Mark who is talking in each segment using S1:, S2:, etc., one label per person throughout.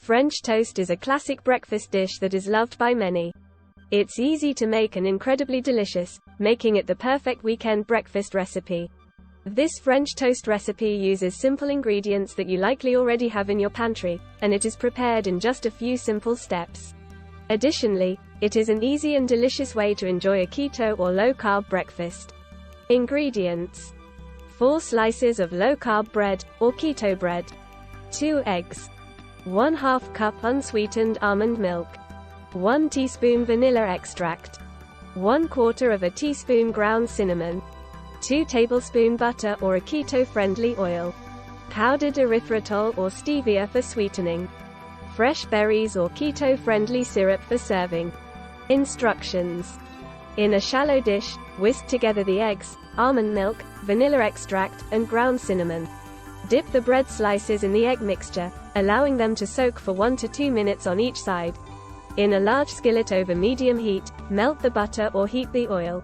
S1: French toast is a classic breakfast dish that is loved by many. It's easy to make and incredibly delicious, making it the perfect weekend breakfast recipe. This French toast recipe uses simple ingredients that you likely already have in your pantry, and it is prepared in just a few simple steps. Additionally, it is an easy and delicious way to enjoy a keto or low-carb breakfast. Ingredients: 4 slices of low-carb bread, or keto bread, 2 eggs, 1/2 cup unsweetened almond milk, 1 teaspoon vanilla extract, 1/4 teaspoon ground cinnamon, 2 tablespoon butter or a keto-friendly oil, powdered erythritol or stevia for sweetening, fresh berries or keto-friendly syrup for serving. Instructions: in a shallow dish, whisk together the eggs, almond milk, vanilla extract, and ground cinnamon. Dip the bread slices in the egg mixture, allowing them to soak for 1 to 2 minutes on each side. In a large skillet over medium heat, melt the butter or heat the oil.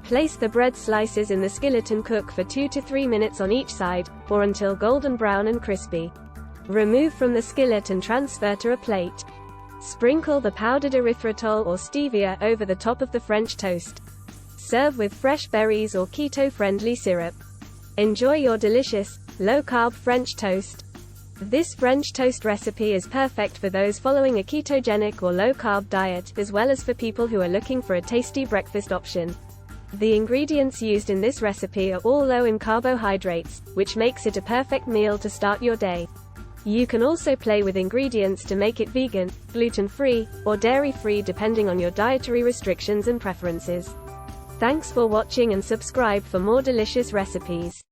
S1: Place the bread slices in the skillet and cook for 2 to 3 minutes on each side, or until golden brown and crispy. Remove from the skillet and transfer to a plate. Sprinkle the powdered erythritol or stevia over the top of the French toast. Serve with fresh berries or keto-friendly syrup. Enjoy your delicious, low-carb French toast. This French toast recipe is perfect for those following a ketogenic or low-carb diet, as well as for people who are looking for a tasty breakfast option. The ingredients used in this recipe are all low in carbohydrates, which makes it a perfect meal to start your day. You can also play with ingredients to make it vegan, gluten-free, or dairy-free depending on your dietary restrictions and preferences. Thanks for watching and subscribe for more delicious recipes.